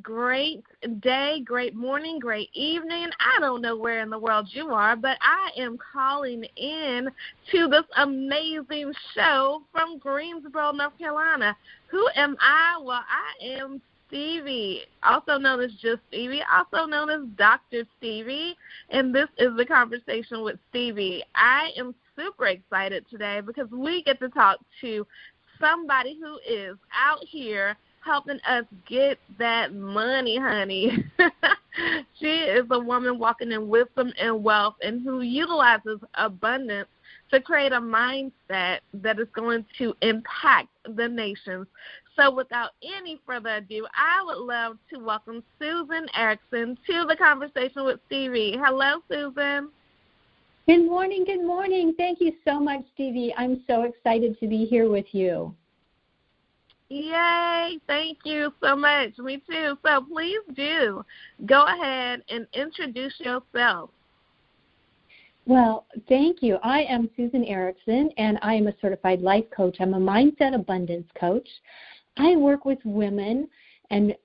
great day, great morning, great evening. I don't know where in the world you are, but I am calling in to this amazing show from Greensboro, North Carolina. Who am I? Well, I am Stevie, also known as just Stevie, also known as Dr. Stevie, and this is the Conversation with Stevie. I am super excited today because we get to talk to somebody who is out here helping us get that money, honey. She is a woman walking in wisdom and wealth and who utilizes abundance to create a mindset that is going to impact the nations. So without any further ado, I would love to welcome Susan Erickson to the Conversation with Stevie. Hello, Susan. Good morning. Good morning. Thank you so much, Stevie. I'm so excited to be here with you. Yay. Thank you so much. Me too. So please do go ahead and introduce yourself. Well, thank you. I am Susan Erickson, and I am a certified life coach. I'm a mindset abundance coach. I work with women and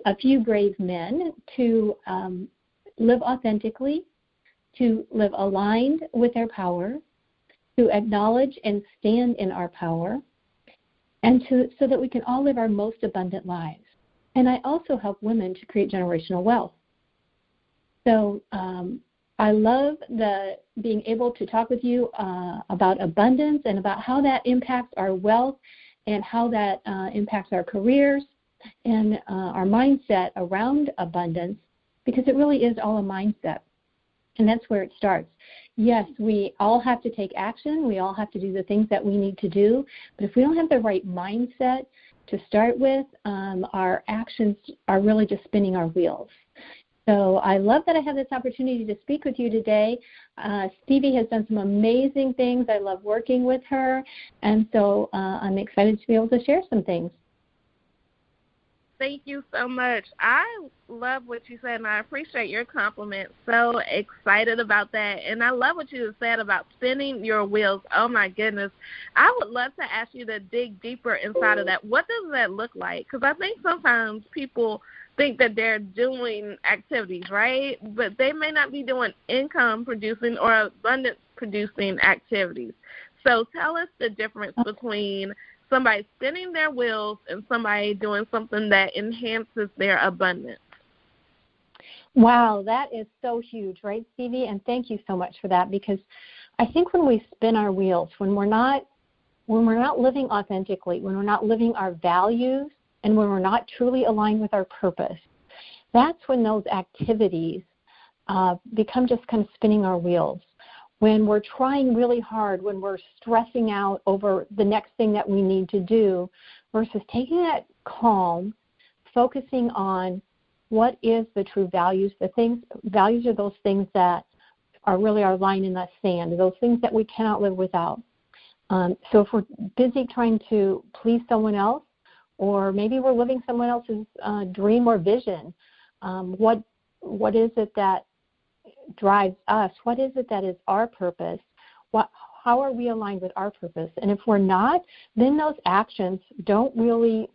a few brave men to live authentically, to live aligned with their power, to acknowledge and stand in our power, and so that we can all live our most abundant lives. And I also help women to create generational wealth. So I love being able to talk with you about abundance and about how that impacts our wealth and how that impacts our careers and our mindset around abundance, because it really is all a mindset. And that's where it starts. Yes, we all have to take action. We all have to do the things that we need to do. But if we don't have the right mindset to start with, our actions are really just spinning our wheels. So I love that I have this opportunity to speak with you today. Stevie has done some amazing things. I love working with her, and so I'm excited to be able to share some things. Thank you so much. I love what you said, and I appreciate your compliment. So excited about that. And I love what you said about spinning your wheels. Oh, my goodness. I would love to ask you to dig deeper inside of that. What does that look like? Because I think sometimes people think that they're doing activities, right? But they may not be doing income-producing or abundance-producing activities. So tell us the difference between somebody spinning their wheels and somebody doing something that enhances their abundance. Wow, that is so huge, right, Stevie? And thank you so much for that, because I think when we spin our wheels, when we're not living authentically, when we're not living our values, and when we're not truly aligned with our purpose, that's when those activities become just kind of spinning our wheels. When we're trying really hard, when we're stressing out over the next thing that we need to do, versus taking that calm, focusing on what is the true values. Values are those things that are really our line in the sand, those things that we cannot live without. So if we're busy trying to please someone else, or maybe we're living someone else's dream or vision, what is it that drives us? What is it that is our purpose? How are we aligned with our purpose? And if we're not, then those actions don't really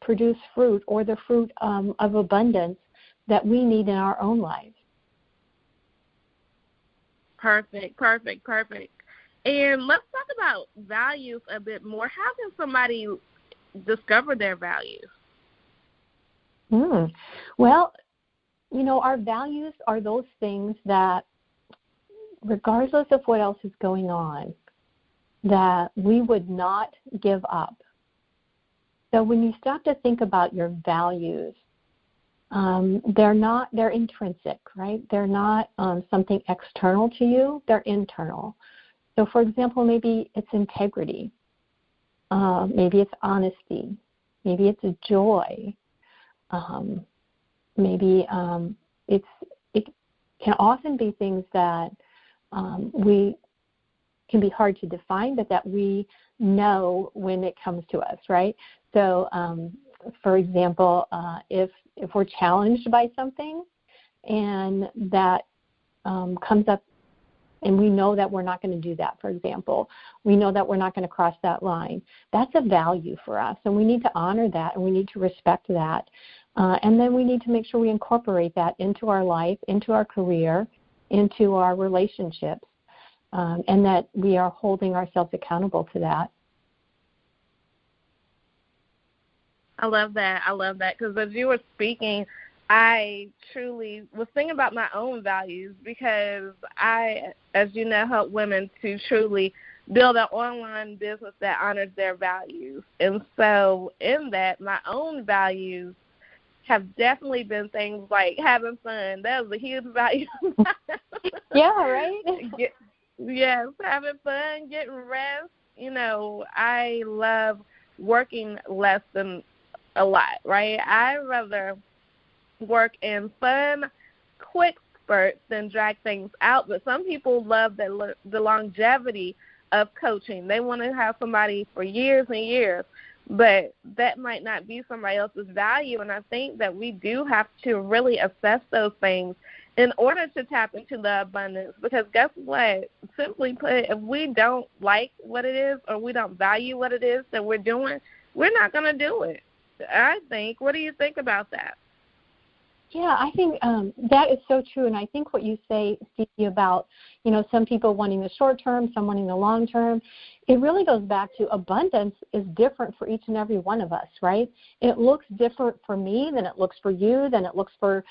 produce fruit, or the fruit of abundance that we need in our own lives. Perfect. And let's talk about values a bit more. How can somebody discover their values? Well, our values are those things that, regardless of what else is going on, that we would not give up. So when you stop to think about your values, they're intrinsic, right? They're not something external to you, they're internal. So for example, maybe it's integrity. Maybe it's honesty. Maybe it's joy. Maybe it can often be things that we can be hard to define, but that we know when it comes to us, right? So, for example, if we're challenged by something and that comes up, and we know that we're not going to do that, for example. We know that we're not going to cross that line. That's a value for us, and we need to honor that, and we need to respect that. And then we need to make sure we incorporate that into our life, into our career, into our relationships, and that we are holding ourselves accountable to that. I love that. Because as you were speaking, I truly was thinking about my own values, because I, as you know, help women to truly build an online business that honors their values. And so in that, my own values have definitely been things like having fun. That was a huge value. Yeah, right? Yes, having fun, getting rest. I love working less than a lot, right? I rather work in fun, quick spurts than drag things out. But some people love the longevity of coaching. They want to have somebody for years and years, but that might not be somebody else's value. And I think that we do have to really assess those things in order to tap into the abundance, because guess what? Simply put, if we don't like what it is or we don't value what it is that we're doing, we're not going to do it, I think. What do you think about that? Yeah, I think that is so true. And I think what you say, Stevie, about, some people wanting the short term, some wanting the long term, it really goes back to abundance is different for each and every one of us, right? It looks different for me than it looks for you, than it looks for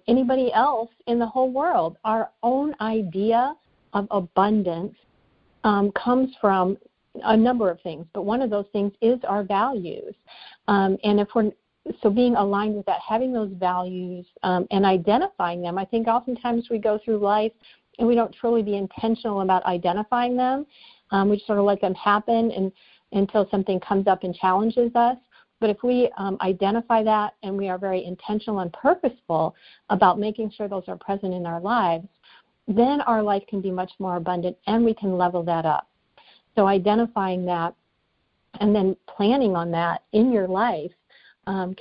anybody else in the whole world. Our own idea of abundance comes from a number of things, but one of those things is our values. And if we're so being aligned with that, having those values and identifying them, I think oftentimes we go through life and we don't truly be intentional about identifying them. We sort of let them happen until something comes up and challenges us. But if we identify that and we are very intentional and purposeful about making sure those are present in our lives, then our life can be much more abundant and we can level that up. So identifying that and then planning on that in your life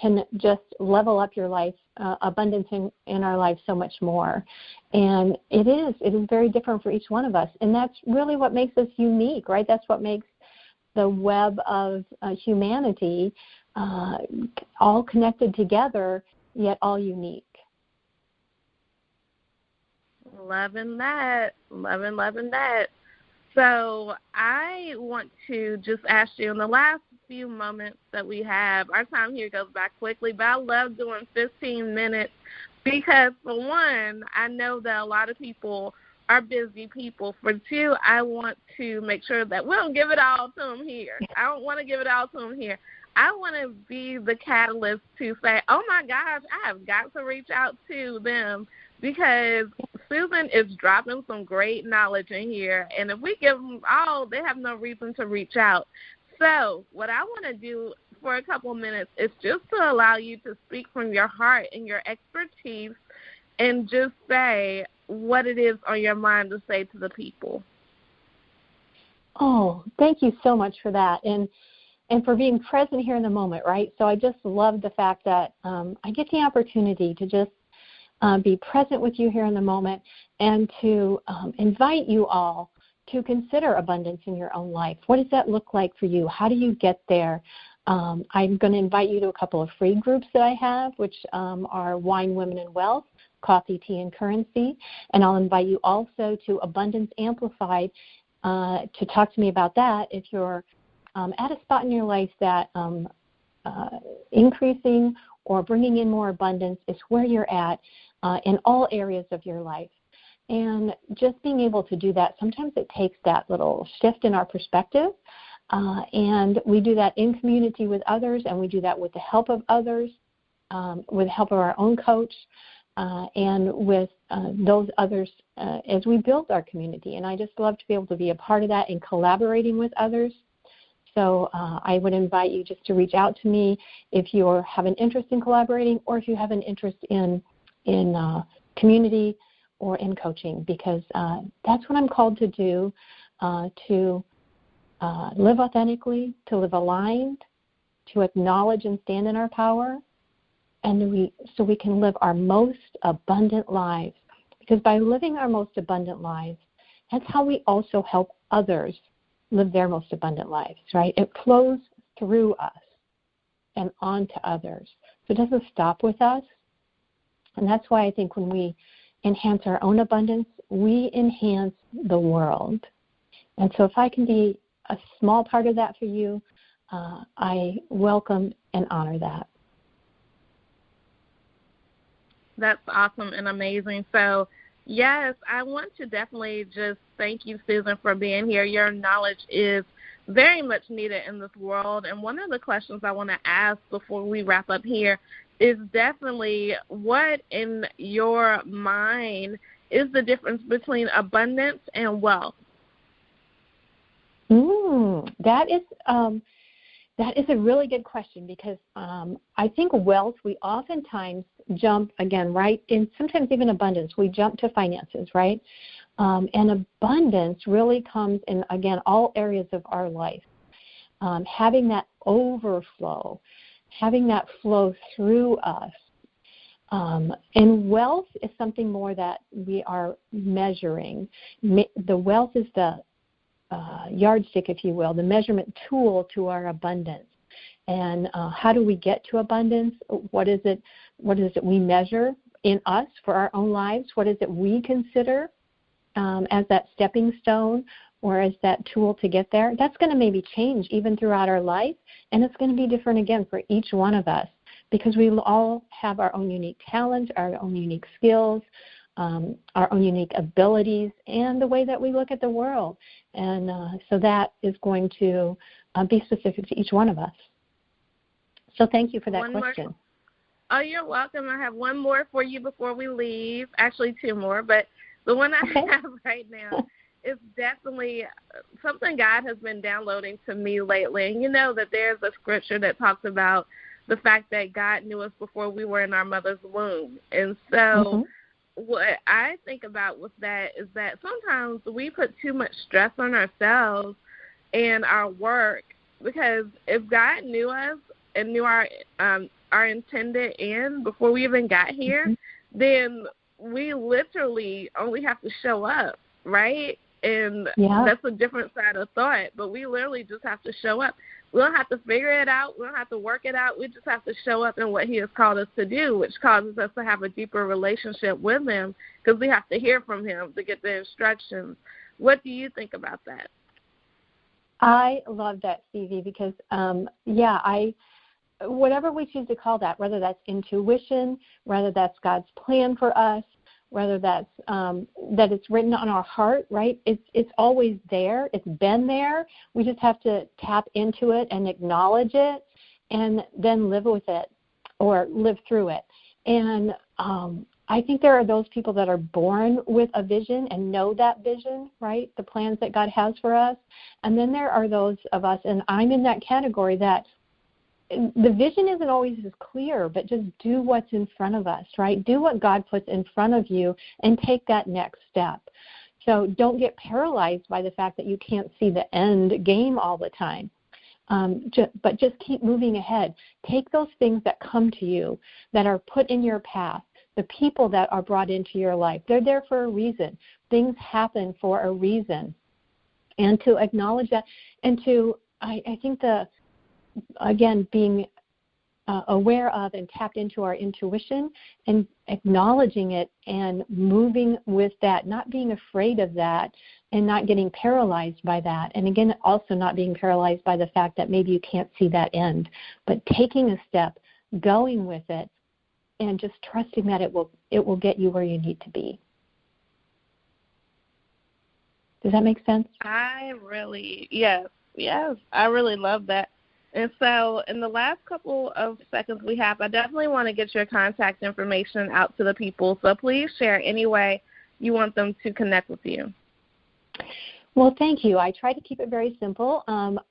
can just level up your life, abundance in our life so much more. And it is very different for each one of us. And that's really what makes us unique, right? That's what makes the web of humanity all connected together, yet all unique. Loving that. Loving that. So I want to just ask you, in the last few moments that we have, our time here goes by quickly, but I love doing 15 minutes because, for one, I know that a lot of people are busy people. For two, I want to make sure that we don't give it all to them here. I don't want to give it all to them here. I want to be the catalyst to say, oh, my gosh, I have got to reach out to them, because Susan is dropping some great knowledge in here, and if we give them all, they have no reason to reach out. So what I want to do for a couple of minutes is just to allow you to speak from your heart and your expertise and just say what it is on your mind to say to the people. Oh, thank you so much for that. And for being present here in the moment, right? So I just love the fact that I get the opportunity to just be present with you here in the moment and to invite you all to consider abundance in your own life. What does that look like for you? How do you get there? I'm going to invite you to a couple of free groups that I have, which are Wine, Women, and Wealth, Coffee, Tea, and Currency. And I'll invite you also to Abundance Amplified to talk to me about that if you're at a spot in your life that increasing or bringing in more abundance is where you're at in all areas of your life. And just being able to do that, sometimes it takes that little shift in our perspective. And we do that in community with others, and we do that with the help of others, with the help of our own coach, and with those others as we build our community. And I just love to be able to be a part of that and collaborating with others. So I would invite you just to reach out to me if you have an interest in collaborating, or if you have an interest in community or in coaching, because that's what I'm called to do, to live authentically, to live aligned, to acknowledge and stand in our power, and so we can live our most abundant lives. Because by living our most abundant lives, that's how we also help others live their most abundant lives, right? It flows through us and on to others. So it doesn't stop with us. And that's why I think when we enhance our own abundance, we enhance the world. And so if I can be a small part of that for you, I welcome and honor that. That's awesome and amazing. So, yes, I want to definitely just thank you, Susan, for being here. Your knowledge is very much needed in this world. And one of the questions I want to ask before we wrap up here is definitely, what in your mind is the difference between abundance and wealth? That is a really good question, because I think wealth, we oftentimes jump, again, right, in sometimes even abundance, we jump to finances, right? And abundance really comes in, again, all areas of our life. Having that overflow, having that flow through us. And wealth is something more that we are measuring. The wealth is the yardstick, if you will, the measurement tool to our abundance. And how do we get to abundance? What is it we measure in us for our own lives? What is it we consider as that stepping stone or as that tool to get there? That's going to maybe change even throughout our life, and it's going to be different again for each one of us, because we all have our own unique talents, our own unique skills, our own unique abilities, and the way that we look at the world. And so that is going to be specific to each one of us. So thank you for that question. Oh, you're welcome. I have one more for you before we leave. Actually, two more, but the one I have right now is definitely something God has been downloading to me lately. And you know that there's a scripture that talks about the fact that God knew us before we were in our mother's womb. And so what I think about with that is that sometimes we put too much stress on ourselves and our work, because if God knew us and knew our intended end before we even got here, then we literally only have to show up, right? And that's a different side of thought, but we literally just have to show up. We don't have to figure it out. We don't have to work it out. We just have to show up in what he has called us to do, which causes us to have a deeper relationship with him, because we have to hear from him to get the instructions. What do you think about that? I love that, Stevie, because, whatever we choose to call that, whether that's intuition, whether that's God's plan for us, whether that's that it's written on our heart, right? It's always there. It's been there. We just have to tap into it and acknowledge it, and then live with it or live through it. And I think there are those people that are born with a vision and know that vision, right? The plans that God has for us. And then there are those of us, and I'm in that category, that the vision isn't always as clear, but just do what's in front of us, right? Do what God puts in front of you and take that next step. So don't get paralyzed by the fact that you can't see the end game all the time. But just keep moving ahead. Take those things that come to you, that are put in your path, the people that are brought into your life. They're there for a reason. Things happen for a reason. And to acknowledge that, and to, I think again, being aware of and tapped into our intuition and acknowledging it and moving with that, not being afraid of that and not getting paralyzed by that. And again, also not being paralyzed by the fact that maybe you can't see that end, but taking a step, going with it, and just trusting that it will get you where you need to be. Does that make sense? Yes, I really love that. And so in the last couple of seconds we have, I definitely want to get your contact information out to the people. So please share any way you want them to connect with you. Well, thank you. I try to keep it very simple.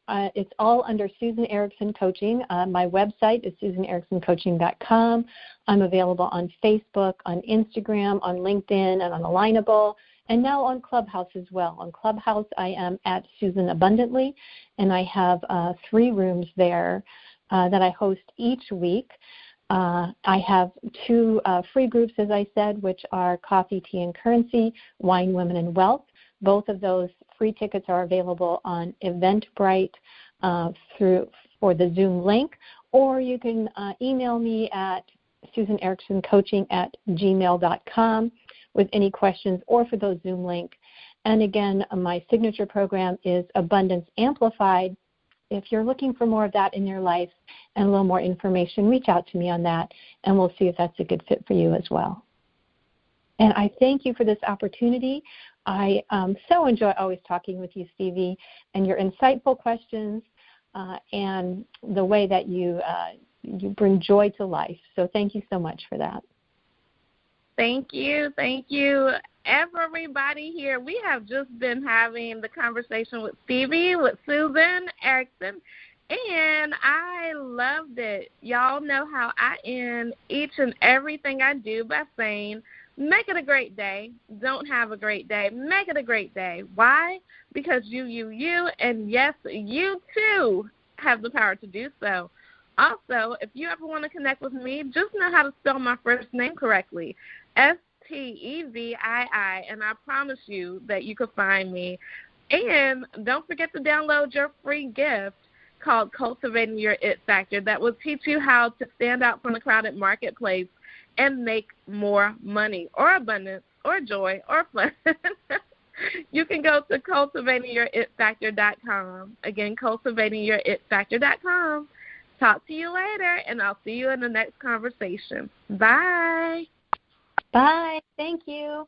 It's all under Susan Erickson Coaching. My website is susanericksoncoaching.com. I'm available on Facebook, on Instagram, on LinkedIn, and on Alignable, and now on Clubhouse as well. On Clubhouse, I am at Susan Abundantly, and I have 3 rooms there that I host each week. I have 2 free groups, as I said, which are Coffee, Tea, and Currency, Wine, Women, and Wealth. Both of those free tickets are available on Eventbrite for the Zoom link, or you can email me at susanericksoncoaching@gmail.com with any questions or for those Zoom link. And again, my signature program is Abundance Amplified. If you're looking for more of that in your life and a little more information, reach out to me on that, and we'll see if that's a good fit for you as well. And I thank you for this opportunity. I so enjoy always talking with you, Stevie, and your insightful questions and the way that you bring joy to life. So thank you so much for that. Thank you. Thank you, everybody here. We have just been having the conversation with Stevie, with Susan Erickson, and I loved it. Y'all know how I end each and everything I do by saying, make it a great day. Don't have a great day. Make it a great day. Why? Because you, and yes, you too have the power to do so. Also, if you ever want to connect with me, just know how to spell my first name correctly, Stevii, and I promise you that you can find me. And don't forget to download your free gift called Cultivating Your It Factor that will teach you how to stand out from the crowded marketplace and make more money or abundance or joy or fun. You can go to cultivatingyouritfactor.com. Again, cultivatingyouritfactor.com. Talk to you later, and I'll see you in the next conversation. Bye. Bye. Thank you.